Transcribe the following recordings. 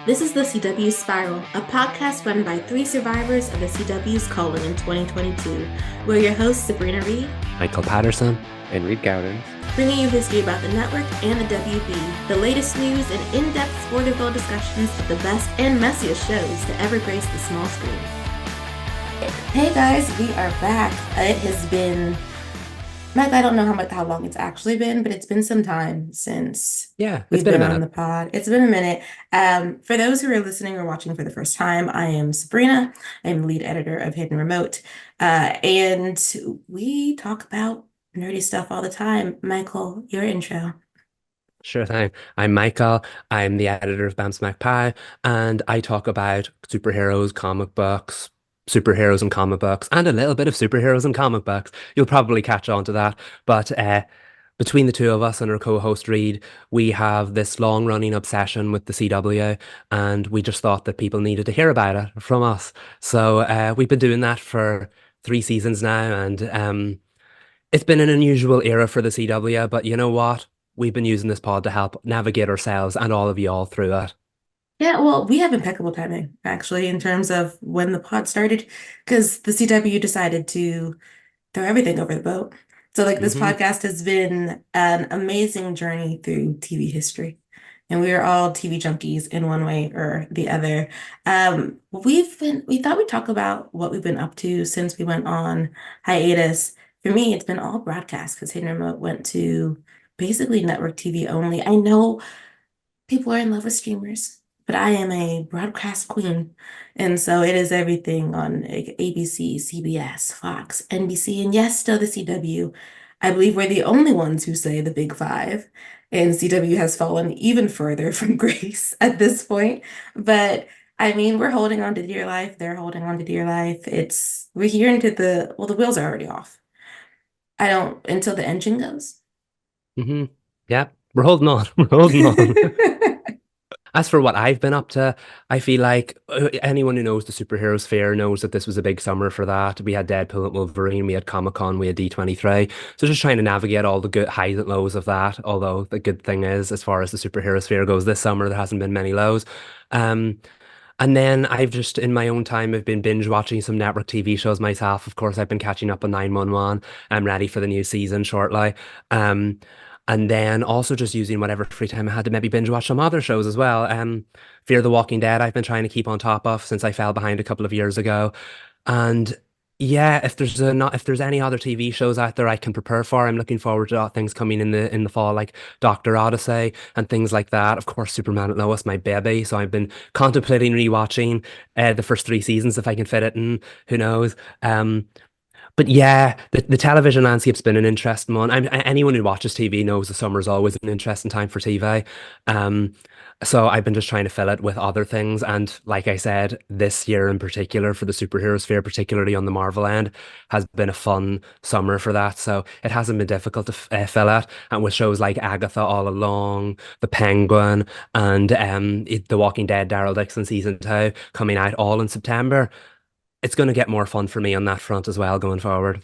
This is the CW Spiral, a podcast run by three survivors of the CW's calling in 2022. We're your hosts, Sabrina Reed, Michael Patterson, and Reed Gowden, bringing you history about the network and the WB, the latest news and in-depth Sporterville discussions of the best and messiest shows to ever grace the small screen. Hey guys, we are back. It has been, Mike, I don't know how long it's actually been, but it's been some time since it's been a minute on the pod. It's been a minute. For those who are listening or watching for the first time, I am Sabrina. I'm the lead editor of Hidden Remote, and we talk about nerdy stuff all the time. Michael, your intro. Sure thing. I'm Michael. I'm the editor of Bam Smack Pie, and I talk about superheroes, comic books, superheroes and comic books, and a little bit of superheroes and comic books. You'll probably catch on to that. But between the two of us and our co-host Reed, we have this long-running obsession with the CW, and we just thought that people needed to hear about it from us. So we've been doing that for 3 seasons now, and it's been an unusual era for the CW, but you know what? We've been using this pod to help navigate ourselves and all of y'all through it. Yeah, well, we have impeccable timing, actually, in terms of when the pod started, because the CW decided to throw everything over the boat. So, this hmm podcast has been an amazing journey through TV history. And we are all TV junkies in one way or the other. We thought we'd talk about what we've been up to since we went on hiatus. For me, it's been all broadcast because Hidden Remote went to basically network TV only. I know people are in love with streamers, but I am a broadcast queen. And so it is everything on ABC, CBS, Fox, NBC, and yes, still the CW. I believe we're the only ones who say the big five, and CW has fallen even further from grace at this point. But I mean, we're holding on to dear life. They're holding on to dear life. We're here into the wheels are already off. I don't, until the engine goes. hmm Yeah, we're holding on. We're holding on. As for what I've been up to, I feel like anyone who knows the superhero sphere knows that this was a big summer for that. We had Deadpool and Wolverine, we had Comic-Con, we had D23. So just trying to navigate all the good highs and lows of that. Although the good thing is, as far as the superhero sphere goes this summer, there hasn't been many lows. Um, and then I've just, in my own time, I've been binge watching some network TV shows myself. Of course, I've been catching up on 911. I'm ready for the new season shortly. Um, and then also just using whatever free time I had to maybe binge watch some other shows as well. Fear the Walking Dead, I've been trying to keep on top of since I fell behind a couple of years ago. And yeah, if there's any other TV shows out there I can prepare for, I'm looking forward to things coming in the fall, like Doctor Odyssey and things like that. Of course, Superman and Lois, my baby. So I've been contemplating rewatching the first 3 seasons if I can fit it in. Who knows? But yeah, the television landscape's been an interesting one. Anyone who watches TV knows the summer is always an interesting time for TV. Um, so I've been just trying to fill it with other things. And like I said, this year in particular for the superhero sphere, particularly on the Marvel end, has been a fun summer for that. So it hasn't been difficult to fill it. And with shows like Agatha All Along, The Penguin, and The Walking Dead, Daryl Dixon season 2 coming out all in September, it's going to get more fun for me on that front as well going forward.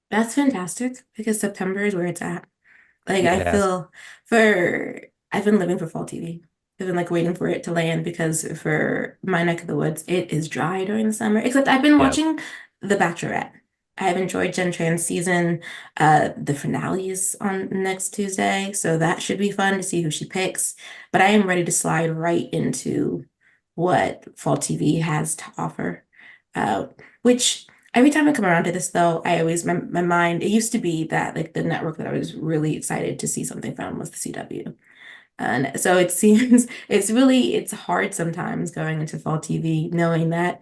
That's fantastic because September is where it's at. I Yes. feel I've been living for fall TV. I've been waiting for it to land because for my neck of the woods, it is dry during the summer. Except I've been Yep. watching The Bachelorette. I've enjoyed Jen Tran's season. The finale is on next Tuesday, so that should be fun to see who she picks. But I am ready to slide right into what fall TV has to offer. Uh, which every time I come around to this, though, I always my mind. It used to be that the network that I was really excited to see something from was the CW, and so it seems it's hard sometimes going into fall TV, knowing that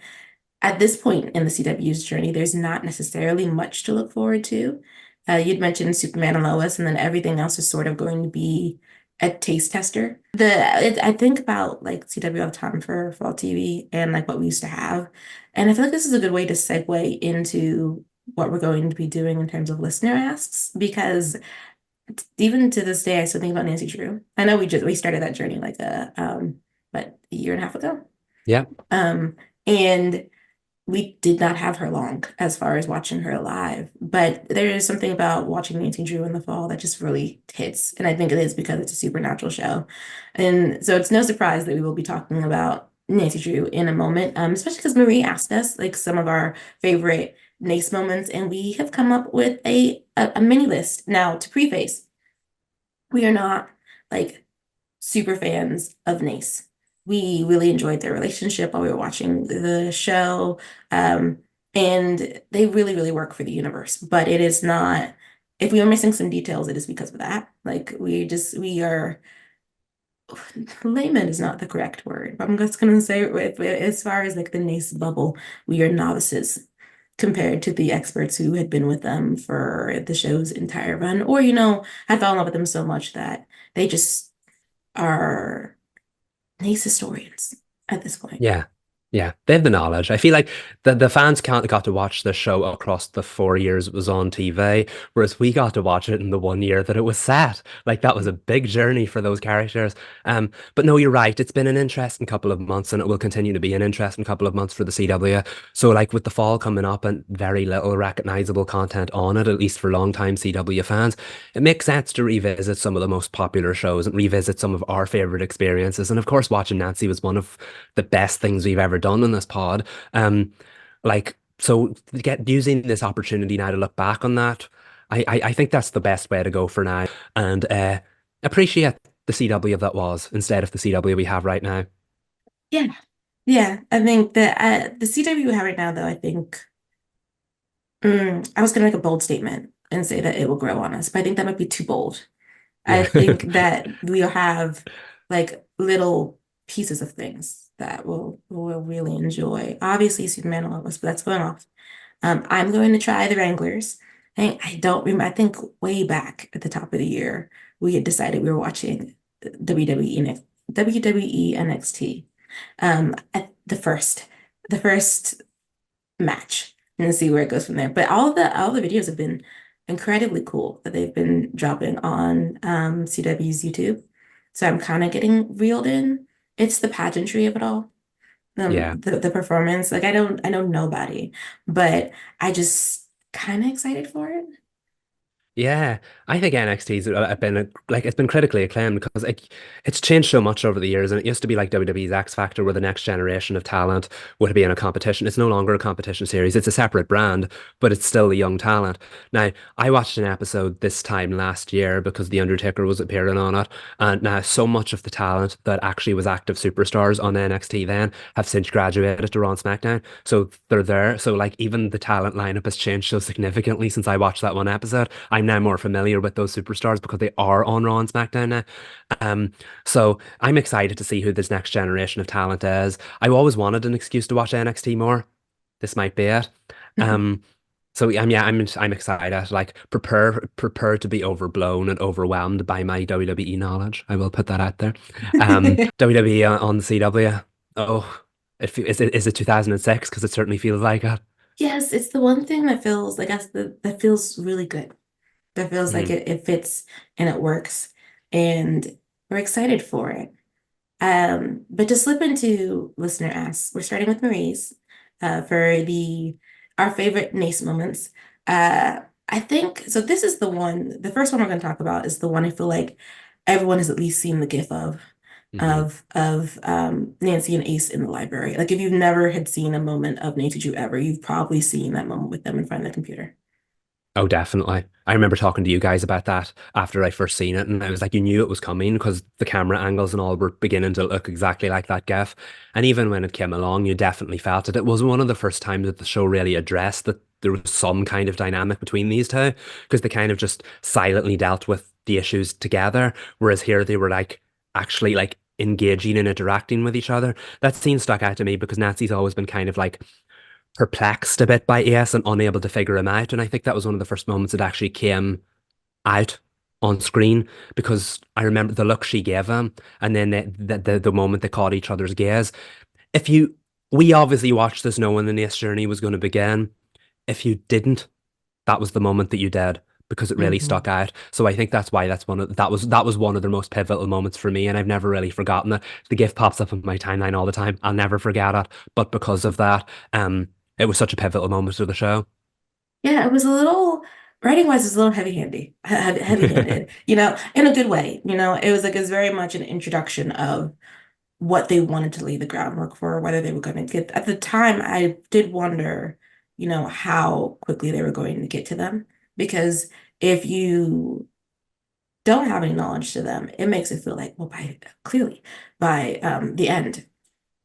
at this point in the CW's journey, there's not necessarily much to look forward to. You'd mentioned Superman and Lois, and then everything else is sort of going to be a taste tester. I think about CW all the time for fall TV and what we used to have, and I feel like this is a good way to segue into what we're going to be doing in terms of listener asks because even to this day, I still think about Nancy Drew. I know we started that journey a year and a half ago. Yeah. Um, and we did not have her long as far as watching her live. But there is something about watching Nancy Drew in the fall that just really hits. And I think it is because it's a supernatural show. And so it's no surprise that we will be talking about Nancy Drew in a moment, especially because Marie asked us like some of our favorite Nace moments, and we have come up with a mini list. Now, to preface, we are not like super fans of Nace. We really enjoyed their relationship while we were watching the show. Um, and they really, really work for the universe. But it is not, if we are missing some details, it is because of that. Like we are, layman is not the correct word, but I'm just gonna say as far as like the Nace bubble, we are novices compared to the experts who had been with them for the show's entire run, or had fallen in love with them so much that they just are Nace historians at this point. Yeah. Yeah, they have the knowledge. I feel like the fans can't got to watch the show across the 4 years it was on TV, whereas we got to watch it in the 1 year that it was set. Like that was a big journey for those characters. But no, you're right. It's been an interesting couple of months, and it will continue to be an interesting couple of months for the CW. So, like with the fall coming up and very little recognizable content on it, at least for long-time CW fans, it makes sense to revisit some of the most popular shows and revisit some of our favorite experiences. And of course, watching Nancy was one of the best things we've ever done in this pod. Like so, get using this opportunity now to look back on that. I think that's the best way to go for now, and appreciate the CW that was instead of the CW we have right now. Yeah, yeah. I think that the CW we have right now, though, I think I was gonna make a bold statement and say that it will grow on us, but I think that might be too bold. I Yeah. think that we'll have like little pieces of things that we'll really enjoy. Obviously, Superman will love us, but that's going off. I'm going to try the Wranglers. I don't remember. I think way back at the top of the year, we had decided we were watching WWE NXT. At the first match and see where it goes from there. But all the videos have been incredibly cool that they've been dropping on CW's YouTube. So I'm kind of getting reeled in. It's the pageantry of it all. Yeah. The performance. Like I know nobody, but I just kind of excited for it. Yeah, I think NXT's been like it's been critically acclaimed because it's changed so much over the years, and it used to be like WWE's X Factor, where the next generation of talent would be in a competition. It's no longer a competition series; it's a separate brand, but it's still the young talent. Now, I watched an episode this time last year because The Undertaker was appearing on it, and now so much of the talent that actually was active superstars on NXT then have since graduated to Raw and SmackDown, so they're there. So like even the talent lineup has changed so significantly since I watched that one episode. I'm now more familiar with those superstars because they are on Raw and SmackDown now. Um, so I'm excited to see who this next generation of talent is. I always wanted an excuse to watch NXT more. This might be it. Um, so yeah, I'm excited. Like prepare to be overblown and overwhelmed by my WWE knowledge. I will put that out there. WWE on the CW. Oh, is it 2006? Because it certainly feels like it. Yes, it's the one thing that feels like that feels really good. That feels like Mhm. it fits and it works, and we're excited for it. But to slip into listener asks, we're starting with Marie's for the our favorite Nace moments. I think so. This is the first one we're going to talk about is the one I feel like everyone has at least seen the gif of Mhm. Nancy and Ace in the library. Like if you've never had seen a moment of Nancy Drew ever, you've probably seen that moment with them in front of the computer. Oh, definitely. I remember talking to you guys about that after I first seen it, and I was like, you knew it was coming because the camera angles and all were beginning to look exactly like that gif. And even when it came along, you definitely felt it. It was one of the first times that the show really addressed that there was some kind of dynamic between these two, because they kind of just silently dealt with the issues together, whereas here they were like actually like engaging and interacting with each other. That scene stuck out to me because Nancy's always been kind of like perplexed a bit by Ace and unable to figure him out. And I think that was one of the first moments it actually came out on screen because I remember the look she gave him and then the moment they caught each other's gaze. If you, we obviously watched this knowing the Nace journey was going to begin. If you didn't, that was the moment that you did because it really Hmm. stuck out. So I think that's why that was one of the most pivotal moments for me, and I've never really forgotten it. The gift pops up in my timeline all the time. I'll never forget it. But because of that, It was such a pivotal moment of the show. Yeah, it was a little writing wise, it's a little heavy-handed, in a good way. It was like it's very much an introduction of what they wanted to lay the groundwork for, whether they were going to get. At the time, I did wonder, how quickly they were going to get to them, because if you don't have any knowledge to them, it makes it feel like, well, by the end,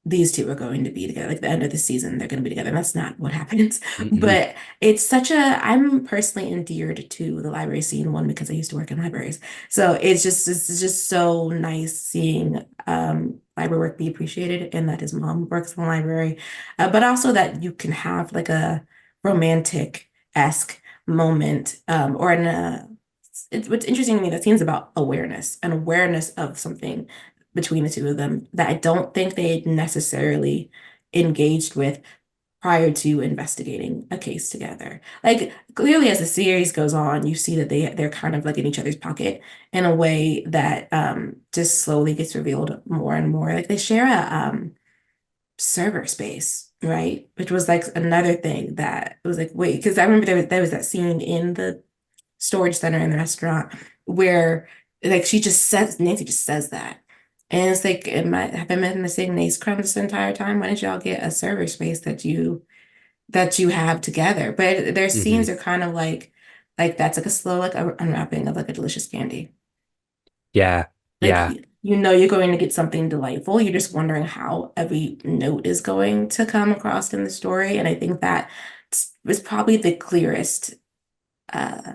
these two are going to be together. Like the end of the season, they're going to be together. And that's not what happens. Mm-mm. But I'm personally endeared to the library scene, one, because I used to work in libraries. So it's just so nice seeing library work be appreciated, and that his mom works in the library. But also that you can have like a romantic-esque moment, or what's interesting to me, that scene's about awareness and awareness of something between the two of them that I don't think they necessarily engaged with prior to investigating a case together. Like clearly as the series goes on, you see that they're kind of like in each other's pocket in a way that just slowly gets revealed more and more. Like they share a server space, right? Which was like another thing that was like, wait, because I remember there was that scene in the storage center in the restaurant where like Nancy just says that. And it's like, have I been missing Nace crumbs this entire time? Why didn't y'all get a server space that you have together? But their Hmm. scenes are kind of like that's like a slow like unwrapping of like a delicious candy. Yeah. Like Yeah. you're going to get something delightful. You're just wondering how every note is going to come across in the story. And I think that was probably the clearest uh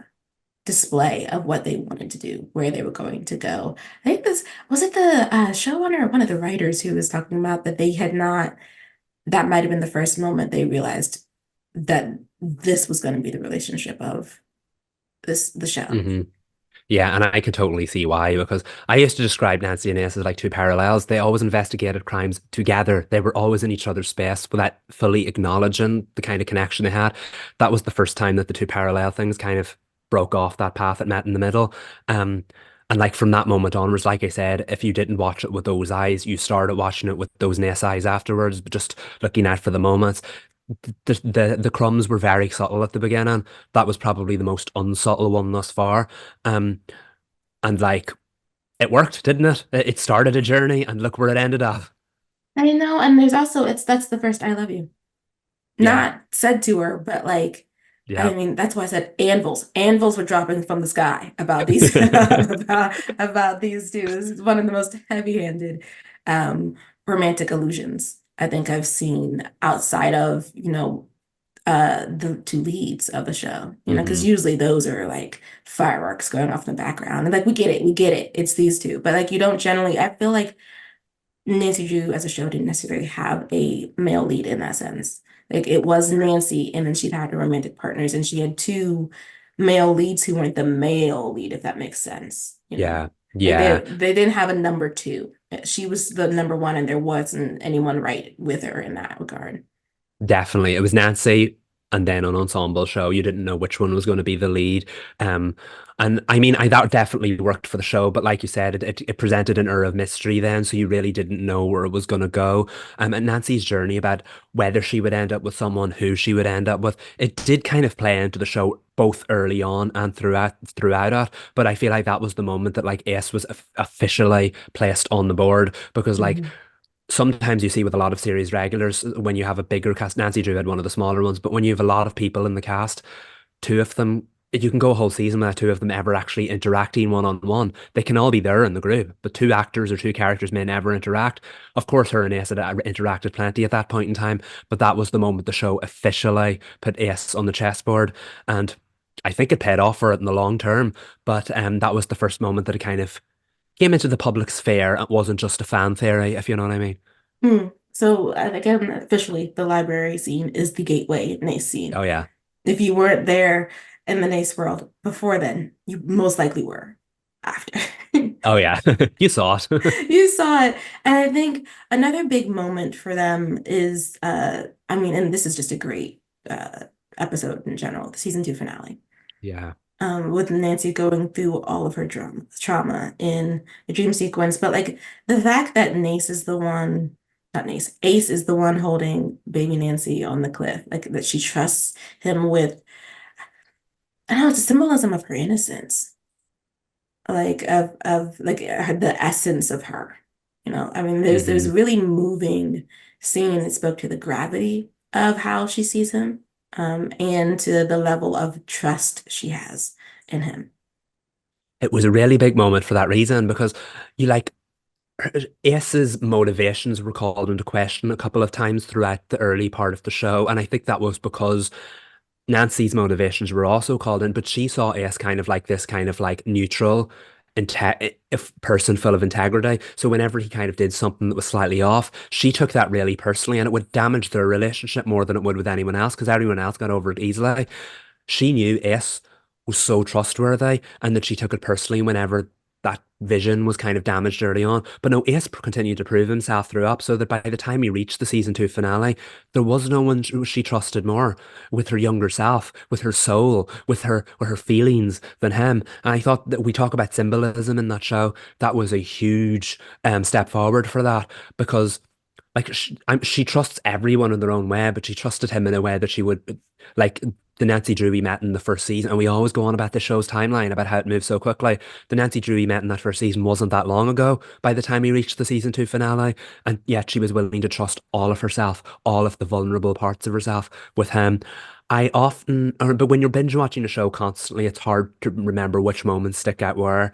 display of what they wanted to do, where they were going to go. I think this was it the showrunner or one of the writers who was talking about that that might have been the first moment they realized that this was going to be the relationship of the show. Hmm. Yeah, and I can totally see why, because I used to describe Nancy and Ace as like two parallels. They always investigated crimes together. They were always in each other's space without fully acknowledging the kind of connection they had. That was the first time that the two parallel things kind of broke off that path that met in the middle. Um, and like from that moment onwards, like I said, if you didn't watch it with those eyes, you started watching it with those Nace eyes afterwards, but just looking out for the moments. The crumbs were very subtle at the beginning. That was probably the most unsubtle one thus far. Um, and like it worked, didn't it? It started a journey, and look where it ended up. I know, and there's also that's the first I love you. Yeah, Not said to her, but like, I yeah. mean, that's why I said anvils. Anvils were dropping from the sky about these about these two. This is one of the most heavy-handed um, romantic illusions I think I've seen outside of, the two leads of the show. Because Hmm. usually those are like fireworks going off in the background. And like we get it. It's these two. But like you don't generally, I feel like Nancy Drew as a show didn't necessarily have a male lead in that sense. Like it was Nancy, and then she'd had her romantic partners, and she had two male leads who weren't the male lead, if that makes sense. Yeah, Like yeah. they didn't have a number two. She was the number one, and there wasn't anyone right with her in that regard. Definitely. It was Nancy and then an ensemble show. You didn't know which one was going to be the lead. Um, and I mean, that definitely worked for the show, but like you said, it presented an air of mystery then, so you really didn't know where it was going to go. And Nancy's journey about whether she would end up with someone, who she would end up with, it did kind of play into the show both early on and throughout it. But I feel like that was the moment that like Ace was officially placed on the board because like Mhm. sometimes you see with a lot of series regulars when you have a bigger cast. Nancy Drew had one of the smaller ones, but when you have a lot of people in the cast, two of them, you can go a whole season without two of them ever actually interacting one on one. They can all be there in the group, but two actors or two characters may never interact. Of course, her and Ace had interacted plenty at that point in time, but that was the moment the show officially put Ace on the chessboard, and I think it paid off for it in the long term. But that was the first moment that it kind of came into the public sphere. It wasn't just a fan theory, if you know what I mean. So again, officially, the library scene is the gateway Nace scene. Oh yeah. If you weren't there in the Nace world before then, you most likely were after. Oh yeah. You saw it. You saw it. And I think another big moment for them is, I mean, and this is just a great episode in general, the season two finale. Yeah. With Nancy going through all of her trauma in the dream sequence. But like the fact that Nace is the one not Nace. Ace is the one holding baby Nancy on the cliff, like that she trusts him with. I don't know, it's a symbolism of her innocence, like of like the essence of her. I mean, there's Hmm. a really moving scene that spoke to the gravity of how she sees him, and to the level of trust she has in him. It was a really big moment for that reason because you like Ace's motivations were called into question a couple of times throughout the early part of the show, and I think that was because Nancy's motivations were also called in, but she saw Ace kind of like this kind of like neutral, if person full of integrity. So whenever he kind of did something that was slightly off, she took that really personally, and it would damage their relationship more than it would with anyone else because everyone else got over it easily. She knew Ace was so trustworthy and that she took it personally whenever that vision was kind of damaged early on. But no, Ace continued to prove himself throughout so that by the time he reached the season two finale, there was no one she trusted more with her younger self, with her soul, with her feelings than him. And I thought that we talk about symbolism in that show. That was a huge step forward for that because like she trusts everyone in their own way, but she trusted him in a way that she would like the Nancy Drew we met in the first season. And we always go on about the show's timeline about how it moves so quickly. The Nancy Drew we met in that first season wasn't that long ago by the time he reached the season two finale. And yet she was willing to trust all of herself, all of the vulnerable parts of herself with him. But when you're binge watching a show constantly, it's hard to remember which moments stick out where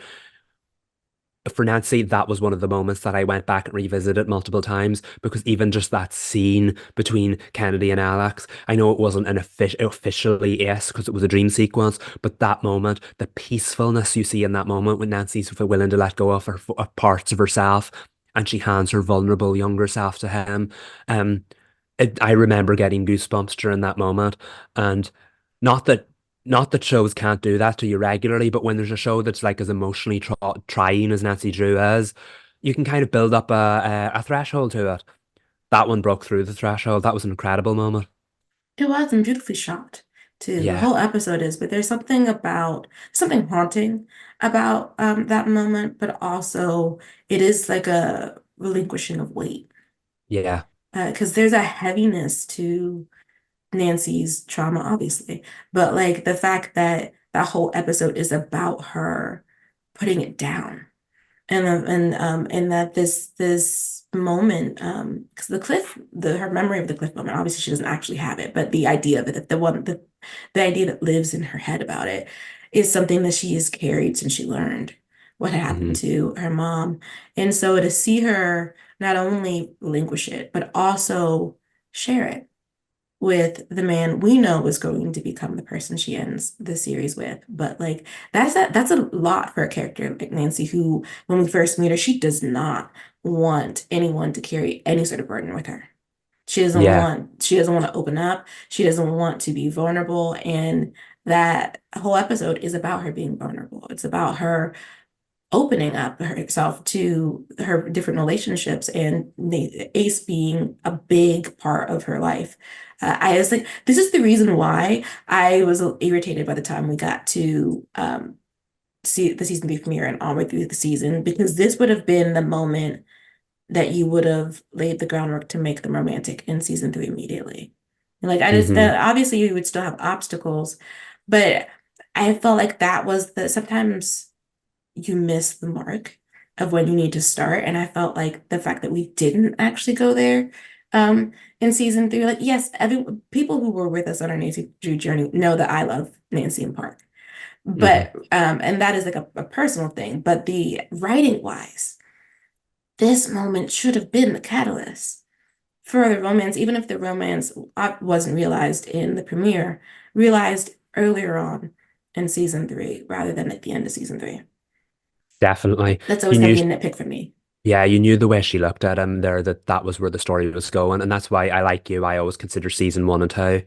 for Nancy, that was one of the moments that I went back and revisited multiple times because even just that scene between Kennedy and Alex, I know it wasn't an officially yes because it was a dream sequence, but that moment, the peacefulness you see in that moment when Nancy's willing to let go of of parts of herself and she hands her vulnerable younger self to him. Um, I remember getting goosebumps during that moment, and not that not that shows can't do that to you regularly, but when there's a show that's like as emotionally trying as Nancy Drew is, you can kind of build up a threshold to it. That one broke through the threshold. That was an incredible moment. It was, I'm beautifully shot too. The Yeah, whole episode is, but there's something haunting about that moment, but also it is like a relinquishing of weight. yeah, Because there's a heaviness to Nancy's trauma, obviously, but like the fact that that whole episode is about her putting it down, and that this moment, because the cliff, the her memory of the cliff moment, obviously she doesn't actually have it, but the idea of it, the idea that lives in her head about it is something that she has carried since she learned what had happened hmm to her mom. And so to see her not only relinquish it, but also share it with the man we know is going to become the person she ends the series with. But like that's a lot for a character like Nancy, who when we first meet her, she does not want anyone to carry any sort of burden with her. yeah, She doesn't want to open up. She doesn't want to be vulnerable. And that whole episode is about her being vulnerable. It's about her opening up herself to her different relationships and Ace being a big part of her life. I was like, this is the reason why I was irritated by the time we got to see the season three premiere and all the way through the season, because this would have been the moment that you would have laid the groundwork to make them romantic in season three immediately. And like I just hmm obviously you would still have obstacles, but I felt like that was the sometimes you miss the mark of when you need to start. And I felt like the fact that we didn't actually go there in season three, like, yes, every people who were with us on our Nancy Drew journey know that I love Nancy and Park. hmm But and that is like a personal thing. But the writing wise, this moment should have been the catalyst for the romance, even if the romance wasn't realized in the premiere, realized earlier on in season three rather than at the end of season three. definitely. That's You always going knew to be a nitpick for me. Yeah, you knew the way she looked at him there that that was where the story was going, and that's why I like you. I always consider season one and two,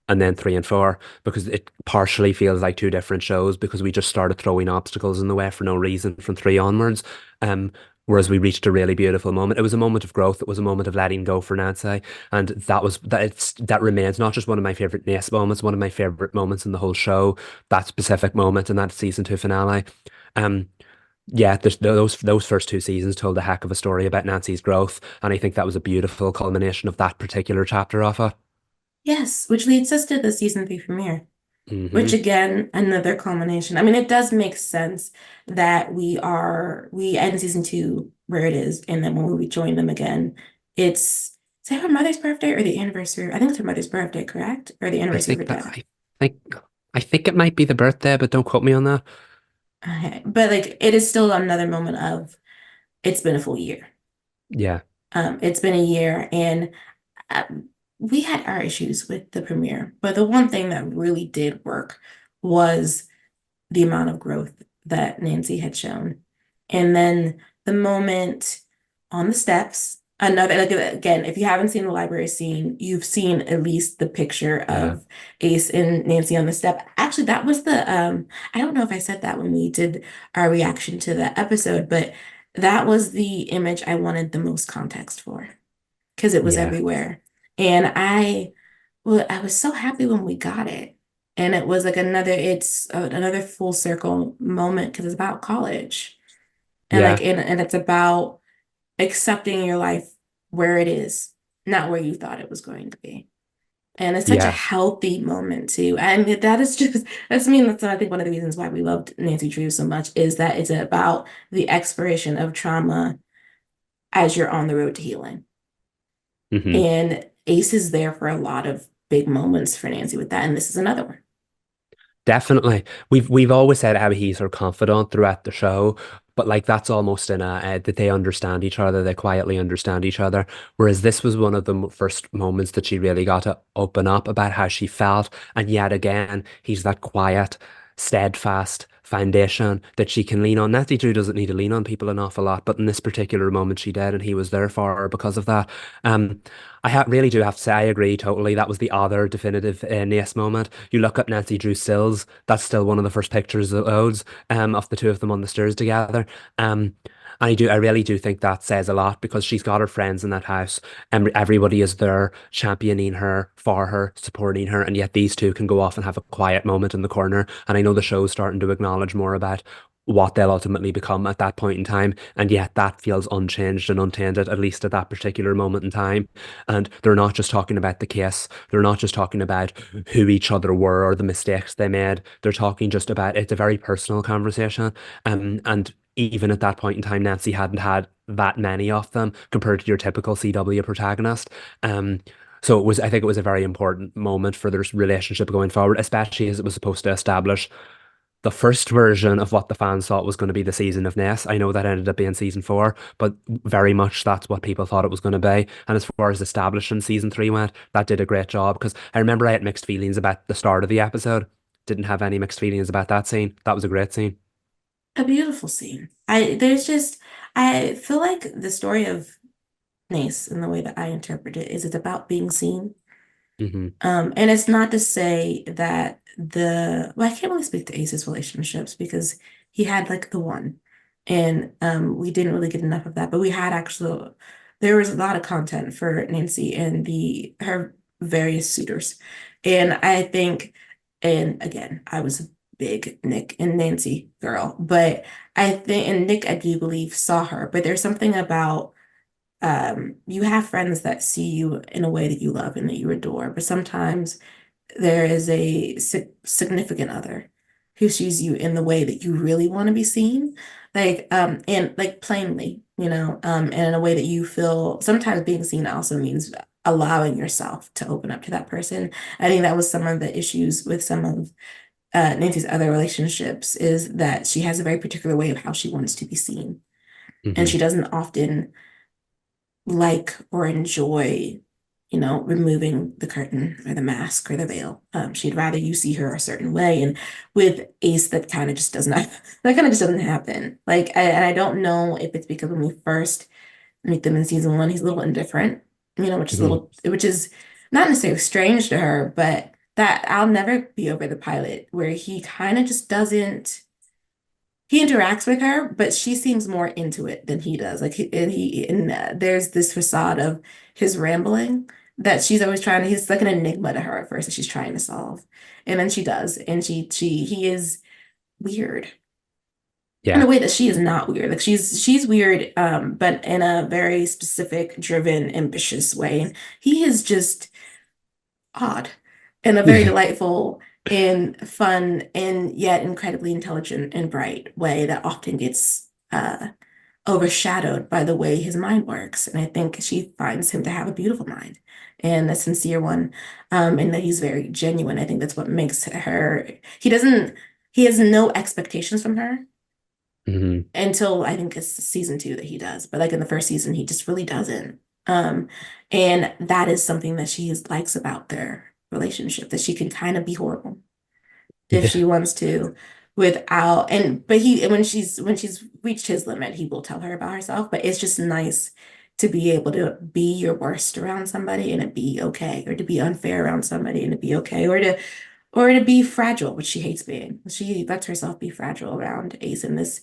and then three and four, because it partially feels like two different shows because we just started throwing obstacles in the way for no reason from three onwards. Whereas we reached a really beautiful moment. It was a moment of growth. It was a moment of letting go for Nancy, and that remains not just one of my favorite Nace moments, one of my favorite moments in the whole show. That specific moment in that season two finale. Um, Yeah, those first two seasons told a heck of a story about Nancy's growth, and I think that was a beautiful culmination of that particular chapter of it. Yes, which leads us to the season three premiere. Which Hmm. again, another culmination. I mean, it does make sense that we end season two where it is, and then when we join them again, is it her mother's birthday or the anniversary? I think it's her mother's birthday, correct? Or the I anniversary of her think that death. think I think it might be the birthday, but don't quote me on that. Okay. But like it is still another moment of it's been a full year. Yeah, It's been a year and we had our issues with the premiere, but the one thing that really did work was the amount of growth that Nancy had shown. And then the moment on the steps, another, like again, if you haven't seen the library scene, you've seen at least the picture yeah, of Ace and Nancy on the step. Actually, that was I don't know if I said that when we did our reaction to the episode, but that was the image I wanted the most context for because it was yeah, everywhere. And I was so happy when we got it. And it was like another full circle moment because it's about college. And yeah, and it's about accepting your life where it is, not where you thought it was going to be. And it's such a yeah, healthy moment too. I mean, that is just that's I mean, that's I think one of the reasons why we loved Nancy Drew so much is that it's about the exploration of trauma as you're on the road to healing. hmm And Ace is there for a lot of big moments for Nancy with that, and this is another one. Definitely. We've always said how he's her confidant throughout the show, but like that's almost in a that they understand each other, they quietly understand each other. Whereas this was one of the first moments that she really got to open up about how she felt, and yet again, he's that quiet, steadfast foundation that she can lean on. Nancy Drew doesn't need to lean on people an awful lot, but in this particular moment, she did, and he was there for her because of that. Um, really do have to say, I agree totally. That was the other definitive Nace moment. You look at Nancy Drew Sills, that's still one of the first pictures of those, of the two of them on the stairs together. Um, and I really do think that says a lot because she's got her friends in that house, and everybody is there championing her, for her, supporting her, and yet these two can go off and have a quiet moment in the corner. And I know the show's starting to acknowledge more about what they'll ultimately become at that point in time, and yet that feels unchanged and untainted, at least at that particular moment in time. And they're not just talking about the case. They're not just talking about who each other were or the mistakes they made. They're talking just about it's a very personal conversation. And even at that point in time, Nancy hadn't had that many of them compared to your typical CW protagonist. Um, so I think it was a very important moment for their relationship going forward, especially as it was supposed to establish the first version of what the fans thought was going to be the season of Ness. I know that ended up being season four, but very much that's what people thought it was going to be. And as far as establishing season three went, that did a great job because I remember I had mixed feelings about the start of the episode. Didn't have any mixed feelings about that scene. That was a great scene. A beautiful scene. I feel like the story of Nace and the way that I interpret it is it's about being seen. Hmm. And it's not to say that I can't really speak to Ace's relationships because he had like the one, and we didn't really get enough of that. But we had actually there was a lot of content for Nancy and the her various suitors, and I think, and again, I was a big Nick and Nancy girl, but I think and Nick I do believe saw her, but there's something about you have friends that see you in a way that you love and that you adore, but sometimes there is a significant other who sees you in the way that you really want to be seen, and like plainly, and in a way that you feel sometimes being seen also means allowing yourself to open up to that person. I think that was some of the issues with some of Nancy's other relationships is that she has a very particular way of how she wants to be seen, and Hmm. she doesn't often like or enjoy, removing the curtain or the mask or the veil. She'd rather you see her a certain way. And with Ace, that kind of just does not, that kind of just doesn't happen. And I don't know if it's because when we first meet them in season one, he's a little indifferent, Hmm. which is not necessarily strange to her, but that I'll never be over the pilot where he kind of just doesn't he interacts with her, but she seems more into it than he does. There's this facade of his rambling that she's always trying to. He's like an enigma to her at first that she's trying to solve, and then she does, and he is weird. in a Yeah. way that she is not weird. Like she's weird, but in a very specific, driven, ambitious way. And he is just odd in a very delightful and fun and yet incredibly intelligent and bright way that often gets overshadowed by the way his mind works. And I think she finds him to have a beautiful mind and a sincere one, and that he's very genuine. I think that's what makes her, he has no expectations from her Hmm. until I think it's season two that he does. But like in the first season, he just really doesn't. Um, and that is something that she likes about their relationship, that she can kind of be horrible if Yeah. she wants to without and but he when she's reached his limit, he will tell her about herself. But it's just nice to be able to be your worst around somebody and it be okay, or to be unfair around somebody and it be okay, or to be fragile, which she hates being. She lets herself be fragile around Ace in this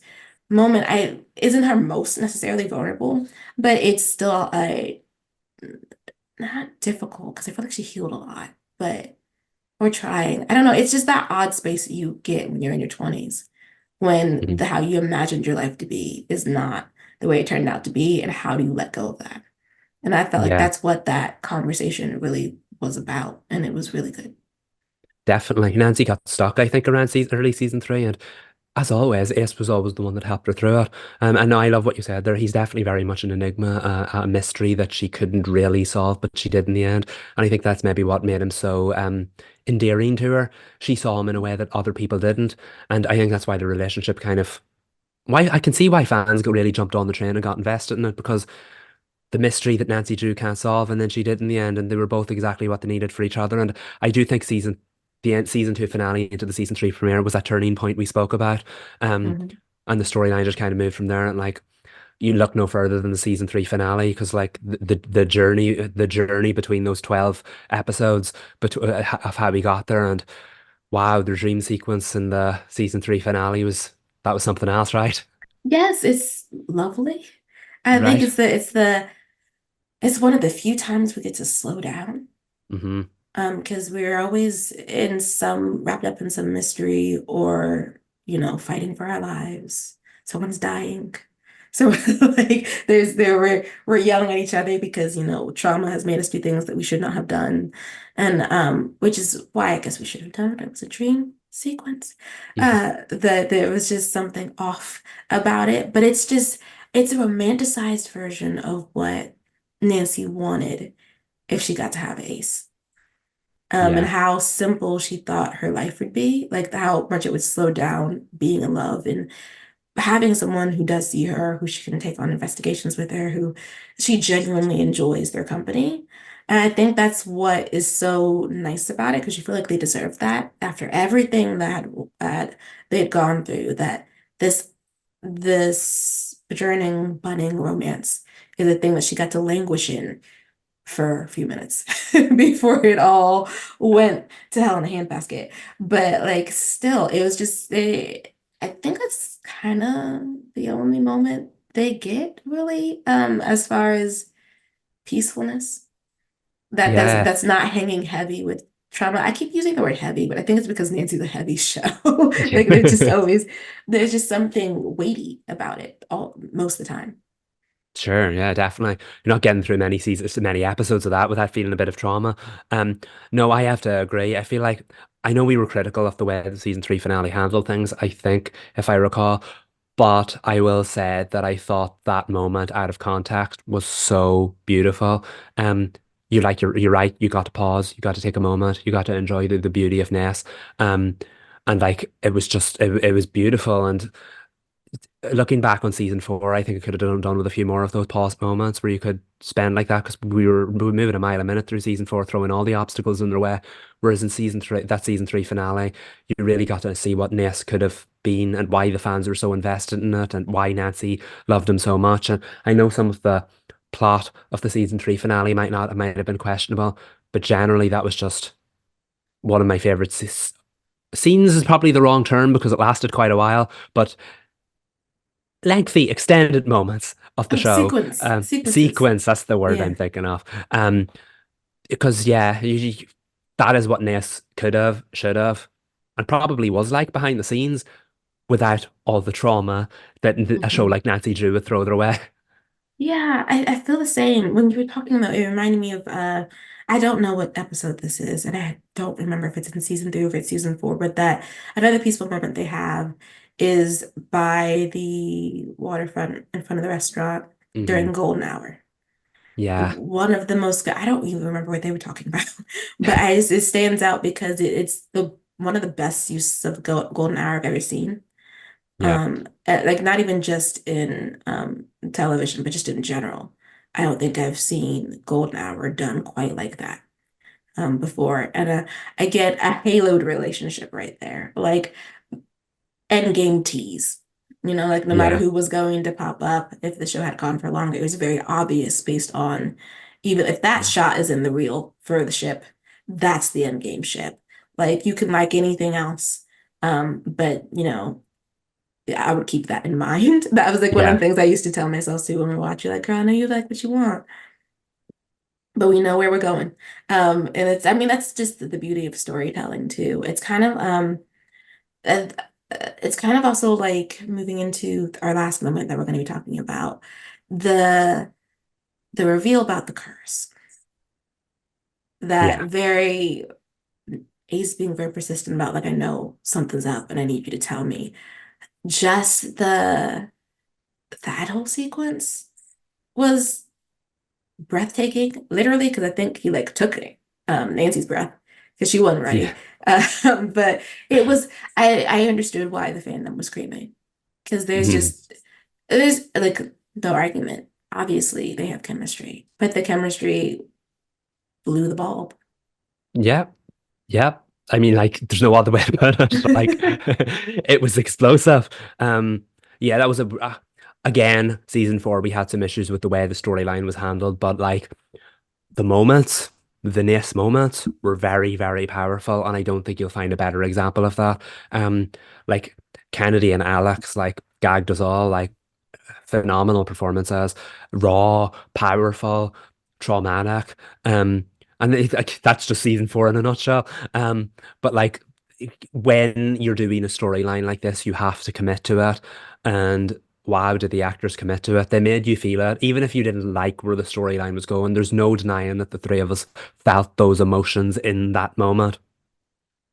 moment. I isn't her most necessarily vulnerable, but it's still a not difficult because I feel like she healed a lot, but we're trying. I don't know. It's just that odd space that you get when you're in your 20s, when Mhm. the how you imagined your life to be is not the way it turned out to be, and how do you let go of that? And I felt like Yeah, that's what that conversation really was about, and it was really good. definitely. Nancy got stuck, I think, around early season three, and as always, Ace was always the one that helped her through it. And I love what you said there. He's definitely very much an enigma, a mystery that she couldn't really solve, but she did in the end. And I think that's maybe what made him so endearing to her. She saw him in a way that other people didn't, and I think that's why the relationship kind of why I can see why fans got really jumped on the train and got invested in it because the mystery that Nancy Drew can't solve, and then she did in the end, and they were both exactly what they needed for each other. And I do think the end season two finale into the season three premiere was that turning point we spoke about. Um, Mhm. and the storyline just kind of moved from there. And like you look no further than the season three finale because like the journey between those 12 episodes of how we got there, and wow, the dream sequence in the season three finale was that was something else, right? Yes, it's lovely. I think Right. it's one of the few times we get to slow down. Hmm. Because we're always in some wrapped up in some mystery or, fighting for our lives. Someone's dying. So like we're yelling at each other because, trauma has made us do things that we should not have done. And which is why I guess we should have done it. It was a dream sequence. That there was just something off about it. But it's a romanticized version of what Nancy wanted if she got to have Ace, and Yeah. how simple she thought her life would be, like how much it would slow down being in love and having someone who does see her, who she can take on investigations with her, who she genuinely enjoys their company. And I think that's what is so nice about it, because you feel like they deserve that after everything that they had gone through, that this this burgeoning, budding romance is a thing that she got to languish in for a few minutes before it all went to hell in a handbasket. But like still, it was just I think that's kind of the only moment they get really, as far as peacefulness. That doesn't Yeah. that's not hanging heavy with trauma. I keep using the word heavy, but I think it's because Nancy's a heavy show. Like there's just something weighty about it all most of the time. Sure, yeah, definitely. You're not getting through many seasons, many episodes of that without feeling a bit of trauma. Um, no, I have to agree. I feel like I know we were critical of the way the season three finale handled things, I think, if I recall, but I will say that I thought that moment out of context was so beautiful. Um, you're right, you got to pause, you got to take a moment, you got to enjoy the beauty of Ness. Um, and like it was beautiful. And looking back on season four, I think it could have done with a few more of those pause moments where you could spend like that because we were moving a mile a minute through season four, throwing all the obstacles in their way. Whereas in season three, that season three finale, you really got to see what Nace could have been and why the fans were so invested in it and why Nancy loved him so much. And I know some of the plot of the season three finale might have been questionable, but generally that was just one of my favorite scenes is probably the wrong term because it lasted quite a while, but lengthy, extended moments of the Oh, show. sequences. Sequence, that's the word I'm Yeah. thinking of. Because yeah, that is what Nace could have, should have, and probably was like behind the scenes. without all the trauma that a show Mhm. like Nancy Drew would throw their way. Yeah, I feel the same. When you were talking about it, reminded me of I don't know what episode this is, and I don't remember if it's in season 3 or if it's season 4, but that another peaceful moment they have is by the waterfront in front of the restaurant Hmm. during golden hour. Yeah, One of the most, I don't even remember what they were talking about, but it stands out because it's the one of the best uses of golden hour I've ever seen. yeah, Like not even just in television, but just in general. I don't think I've seen golden hour done quite like that before. And I get a haloed relationship right there. Like endgame tease. Like no matter yeah, who was going to pop up, if the show had gone for longer, it was very obvious based on even if that yeah, shot is in the reel for the ship, that's the endgame ship. Like you can like anything else. But I would keep that in mind. That was like one of the yeah, things I used to tell myself too when we watch it, like, girl, I know you like what you want, but we know where we're going. And I mean, that's just the beauty of storytelling too. Uh, it's kind of also like moving into our last moment that we're going to be talking about the the reveal about the curse. That yeah, very Ace being very persistent about like I know something's up and I need you to tell me. Just that whole sequence was breathtaking, literally, because I think he like took Nancy's breath because she wasn't yeah, ready. But it was I understood why the fandom was screaming because mhm. there's like no argument. Obviously, they have chemistry, but the chemistry blew the bulb. Yeah, yeah. I mean, like, there's no other way to put it. Like, it was explosive. Um, yeah, that was again, season 4. We had some issues with the way the storyline was handled, but like the moments, the Nace moments were very, very powerful, and I don't think you'll find a better example of that. Um, like Kennedy and Alex, like gagged us all, like phenomenal performances, raw, powerful, traumatic. Um, and like that's just season 4 in a nutshell. But like when you're doing a storyline like this, you have to commit to it. And wow, did the actors commit to it? They made you feel it, even if you didn't like where the storyline was going. There's no denying that the three of us felt those emotions in that moment.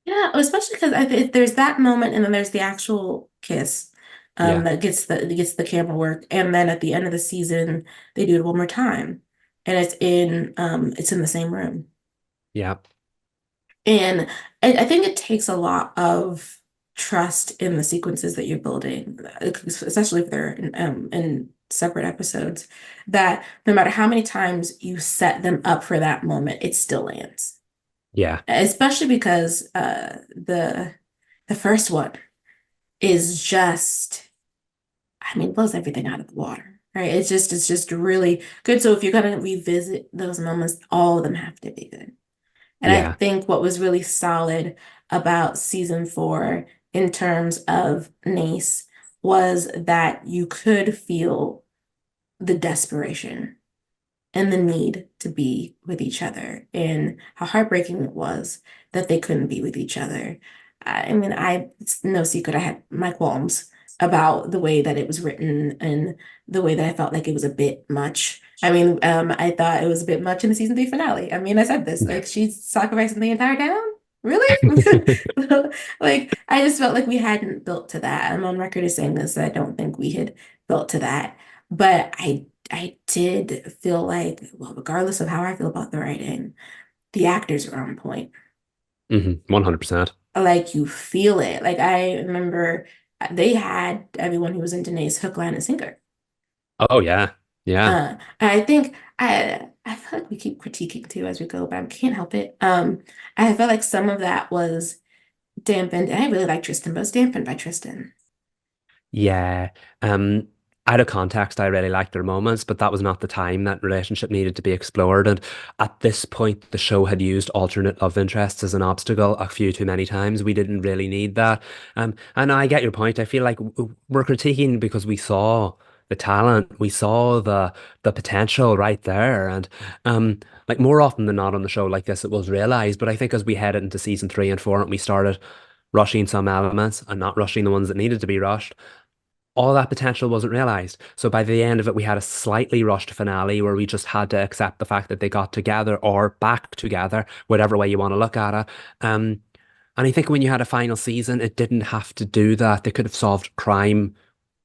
Yeah, especially because there's that moment and then there's the actual kiss Yeah, that gets the camera work, and then at the end of the season they do it one more time, and it's in the same room. yeah, And I think it takes a lot of trust in the sequences that you're building, especially if they're in separate episodes, that no matter how many times you set them up for that moment, it still lands. yeah, Especially because the first one is just, I mean, blows everything out of the water, right? It's just really good. So if you're gonna revisit those moments, all of them have to be good. And I yeah, think what was really solid about season 4 in terms of Nace was that you could feel the desperation and the need to be with each other and how heartbreaking it was that they couldn't be with each other. I mean, it's no secret I had my qualms about the way that it was written and the way that I felt like it was a bit much. I mean, I thought it was a bit much in the season 3 finale. I mean, I said this, yeah. like she's sacrificing the entire town. Really? Like, I just felt like we hadn't built to that. I'm on record as saying this, that I don't think we had built to that. But I did feel like, well, regardless of how I feel about the writing, the actors are on point. 100%. Like you feel it. Like I remember they had everyone who was in Danae's hook, line, and sinker. Oh yeah. Yeah. I think I feel like we keep critiquing too as we go, but I can't help it. I felt like some of that was dampened, and I really like Tristan, but it was dampened by Tristan. Yeah. Um, Out of context, I really liked their moments, but that was not the time that relationship needed to be explored. And at this point, the show had used alternate love interests as an obstacle a few too many times. We didn't really need that. And I get your point. I feel like we're critiquing because we saw the talent, we saw the potential right there. And like more often than not on the show like this, it was realized. But I think as we headed into season 3 and 4 and we started rushing some elements and not rushing the ones that needed to be rushed, all that potential wasn't realized. So by the end of it, we had a slightly rushed finale where we just had to accept the fact that they got together or back together, whatever way you want to look at it. And I think when you had a final season, it didn't have to do that. They could have solved crime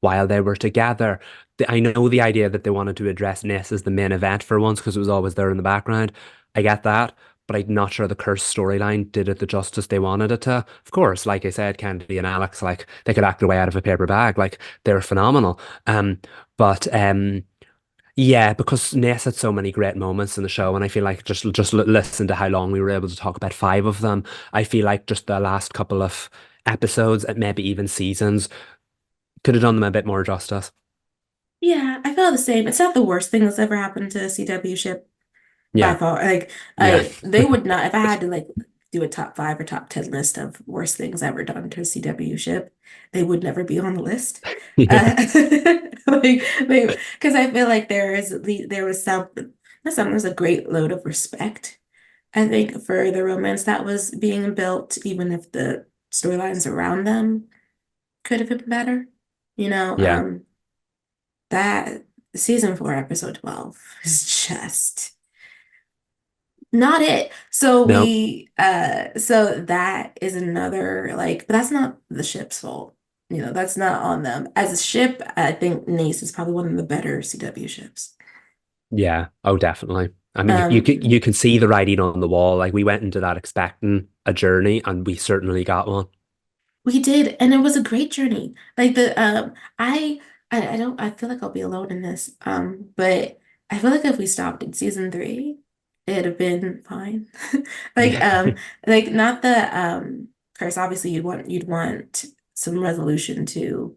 while they were together. I know the idea that they wanted to address Ness as the main event for once because it was always there in the background. I get that, but I'm not sure the curse storyline did it the justice they wanted it to. Of course, like I said, Kennedy and Alex, like they could act their way out of a paper bag. Like they're phenomenal. But yeah, because Ness had so many great moments in the show, and I feel like just listen to how long we were able to talk about five of them. I feel like just the last couple of episodes and maybe even seasons could have done them a bit more justice. Yeah, I feel the same. It's not the worst thing that's ever happened to a CW ship by Yeah, far. Like yeah, they would not if I had to like do a top five or top 10 list of worst things ever done to a CW ship, they would never be on the list. yeah, Uh, like because I feel like there was there was a great load of respect, I think, for the romance that was being built, even if the storylines around them could have been better. You know, yeah. that season 4, episode 12 is just not it. No, So that is another like, but that's not the ship's fault. You know, that's not on them. As a ship, I think Nace is probably one of the better CW ships. yeah. Oh, definitely. I mean, Um, you can see the writing on the wall. Like we went into that expecting a journey, and we certainly got one. We did, and it was a great journey. Like the I don't I feel like I'll be alone in this. But I feel like if we stopped at season 3, it'd have been fine. Like like not the curse. Obviously you'd want some resolution to,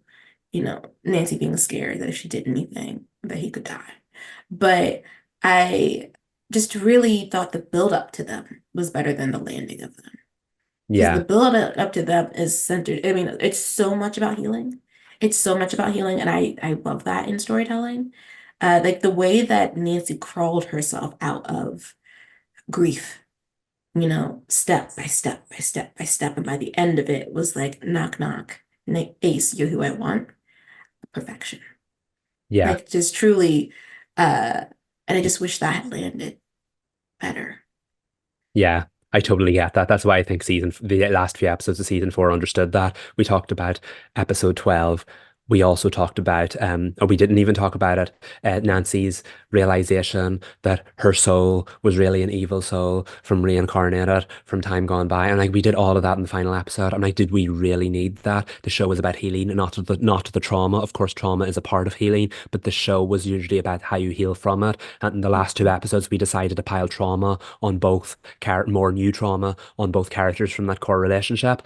Nancy being scared that if she did anything that he could die. But I just really thought the build up to them was better than the landing of them because the Yeah, build up to them is centered. I mean, it's so much about healing. It's so much about healing, and I love that in storytelling. Like the way that Nancy crawled herself out of grief, step by step by step by step, and by the end of it was like knock knock, Ace, you're who I want, perfection. yeah. Like just truly, uh, and I just wish that had landed better. Yeah, I totally get that. That's why I think the last few episodes of season four understood that. We talked about episode 12. We also talked about, or we didn't even talk about it, Nancy's realization that her soul was really an evil soul from reincarnated from time gone by. And like we did all of that in the final episode. I'm like, did we really need that? The show was about healing, not the trauma. Of course, trauma is a part of healing, but the show was usually about how you heal from it. And in the last two episodes, we decided to pile trauma on both more new trauma on both characters from that core relationship.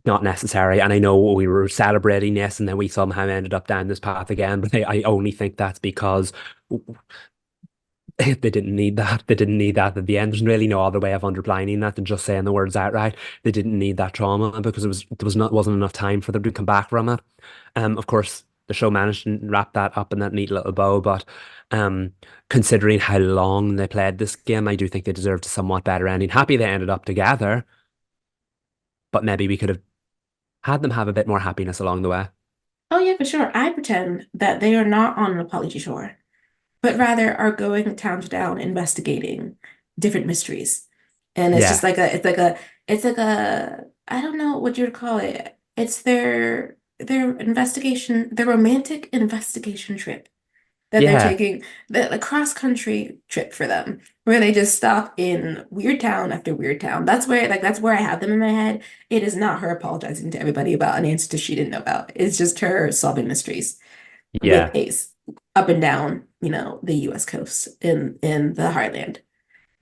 Not necessary. And I know we were celebrating this, and then we somehow ended up down this path again. But I only think that's because they didn't need that. They didn't need that at the end. There's really no other way of underlining that than just saying the words outright. They didn't need that trauma because wasn't enough time for them to come back from it. Of course, the show managed to wrap that up in that neat little bow, but um, considering how long they played this game, I do think they deserved a somewhat better ending. Happy they ended up together, but maybe we could have had them have a bit more happiness along the way. Oh yeah, for sure. I pretend that they are not on an apology shore, but rather are going town to town investigating different mysteries. And it's just Yeah, like it's like a, I don't know what you'd call it. It's their investigation, their romantic investigation trip that they're yeah, taking, the cross country trip for them, where they just stop in weird town after weird town. That's where I have them in my head. It is not her apologizing to everybody about an answer she didn't know about. It's just her solving mysteries with yeah. Ace up and down, the US coast in the Heartland.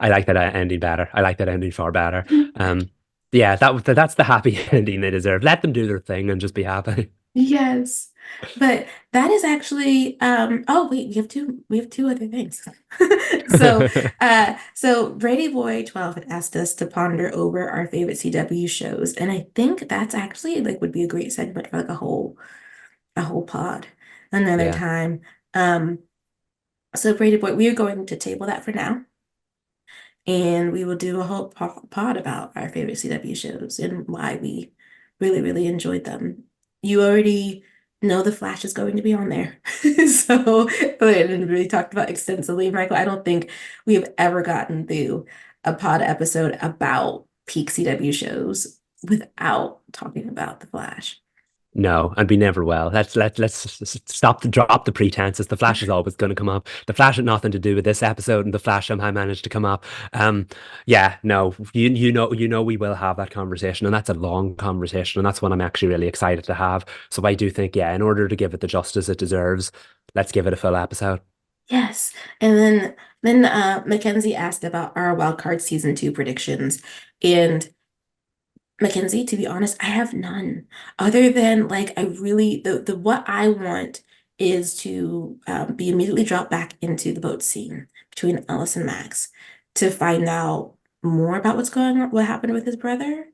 I like that ending better. I like that ending far better. Um, yeah, that's the happy ending they deserve. Let them do their thing and just be happy. Yes. But that is actually oh wait, we have two other things. So Brady Boy 12 had asked us to ponder over our favorite CW shows, and I think that's actually like would be a great segment for like a whole pod another Yeah, time. So Brady Boy, we are going to table that for now. and we will do a whole pod about our favorite CW shows and why we really, really enjoyed them. You already know The Flash is going to be on there. So, and really talked about extensively, Michael. I don't think we have ever gotten through a pod episode about peak CW shows without talking about The Flash. No, and we never will. Let's stop the drop the pretenses. The Flash is always going to come up. The Flash had nothing to do with this episode, and the Flash somehow managed to come up. Yeah, no, you know we will have that conversation, and that's a long conversation, and that's what I'm actually really excited to have. So I do think, yeah, in order to give it the justice it deserves, let's give it a full episode. Yes. And then Mackenzie asked about our WildCard season 2 predictions. And Mackenzie, to be honest, I have none other than like I really the what I want is to be immediately dropped back into the boat scene between Ellis and Max to find out more about what's going on, what happened with his brother,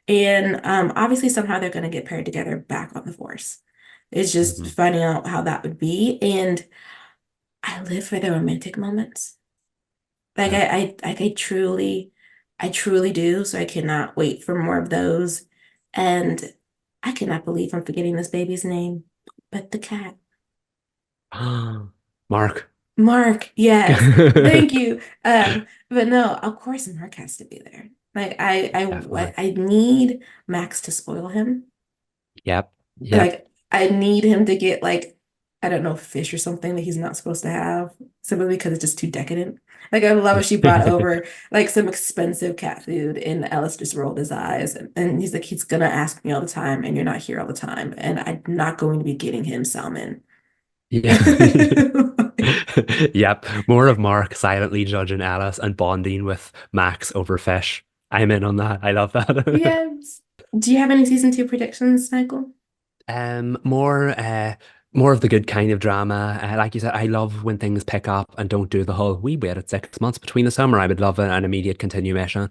and obviously somehow they're going to get paired together back on the force. It's just Mhm. finding out how that would be, and I live for the romantic moments. Like Yeah. I truly do. So I cannot wait for more of those. And I cannot believe I'm forgetting this baby's name, but the cat. Mark. Mark, yes. Thank you. But no, of course Mark has to be there. Like Definitely. I need Max to spoil him. Yep. Yep. Like I need him to get like I don't know fish or something that he's not supposed to have simply because it's just too decadent. Like I love if she brought over like some expensive cat food and Ellis just rolled his eyes and he's like he's gonna ask me all the time and you're not here all the time and I'm not going to be getting him salmon. Yeah. Yep. More of Mark silently judging Alice and bonding with Max over fish. I'm in on that. I love that. Yes. Do you have any season 2 predictions, Michael? More of the good kind of drama. Like you said, I love when things pick up and don't do the whole we waited 6 months between the summer. I would love an immediate continuation.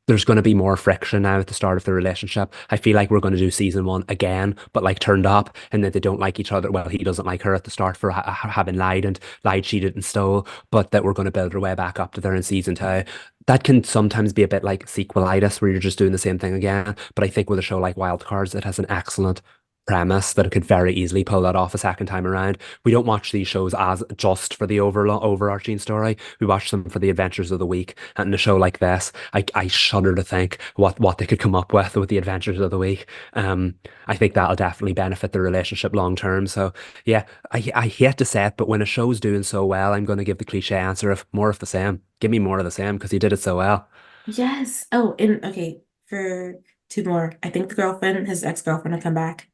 There's going to be more friction now at the start of the relationship. I feel like we're going to do season one again, but like turned up, and that they don't like each other. Well, he doesn't like her at the start for having lied, cheated, and stole, but that we're going to build our way back up to there in season two. That can sometimes be a bit like sequelitis, where you're just doing the same thing again. But I think with a show like WildCards, it has an excellent premise that it could very easily pull that off a second time around. We don't watch these shows as just for the overarching story. We watch them for the adventures of the week. And in a show like this, I shudder to think what they could come up with the adventures of the week. I think that'll definitely benefit the relationship long term. So yeah, I hate to say it, but when a show's doing so well, I'm going to give the cliche answer of more of the same. Give me more of the same because he did it so well. Yes. Oh, and okay, for two more. I think the girlfriend, his ex-girlfriend will come back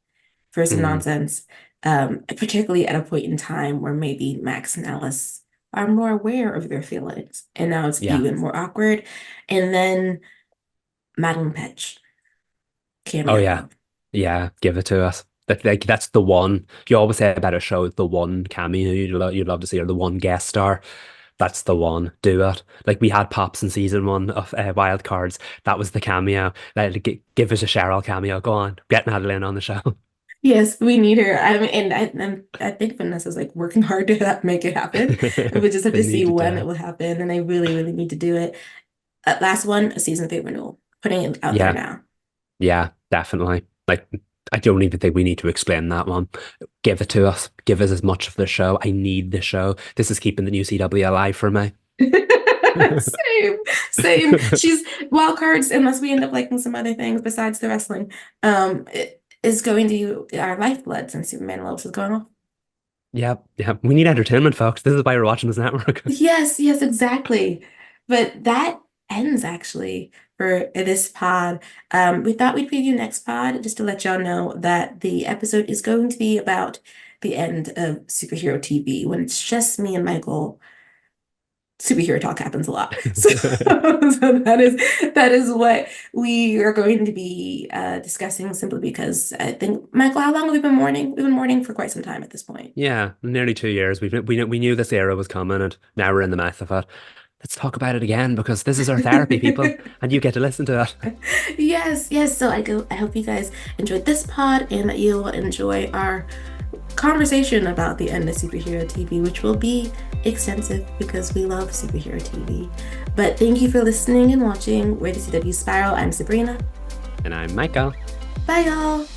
for some Mm, nonsense. Particularly at a point in time where maybe Max and Alice are more aware of their feelings. And now it's yeah. even more awkward. And then Madeline Petch Oh yeah. cameo. Yeah, give it to us. That's the one you always say about a show, the one cameo you'd love to see or the one guest star. That's the one. Do it. Like we had Pops in season one of Wild Cards. That was the cameo. Like, give us a Cheryl cameo. Go on, get Madeline on the show. Yes, we need her. I mean, and I think Vanessa's like working hard to make it happen. We just have They to see need to do when it it. will happen, and I really, really need to do it. Last one, a season 3 renewal. Putting it out there Yeah, now. yeah, definitely. Like I don't even think we need to explain that one. Give it to us. Give us as much of the show. I need the show. This is keeping the new CW alive for me. Same, same. She's wild cards, unless we end up liking some other things besides the wrestling. It is going to be our lifeblood since Superman and Lois is going off. Yeah, yeah. We need entertainment, folks. This is why we're watching this network. Yes, yes, exactly. But that ends actually for this pod. We thought we'd preview next pod just to let y'all know that the episode is going to be about the end of superhero TV when it's just me and Michael superhero talk happens a lot. So, so that is what we are going to be discussing simply because I think, Michael, how long have we been mourning? We've been mourning for quite some time at this point. Yeah, nearly 2 years. We knew this era was coming, and now we're in the mess of it. Let's talk about it again because this is our therapy, people, and you get to listen to it. Yes, yes. So I hope you guys enjoyed this pod and that you'll enjoy our conversation about the end of superhero TV, which will be extensive because we love superhero TV. But thank you for listening and watching. We're the CW Spiral. I'm Sabrina. And I'm Michael. Bye, y'all.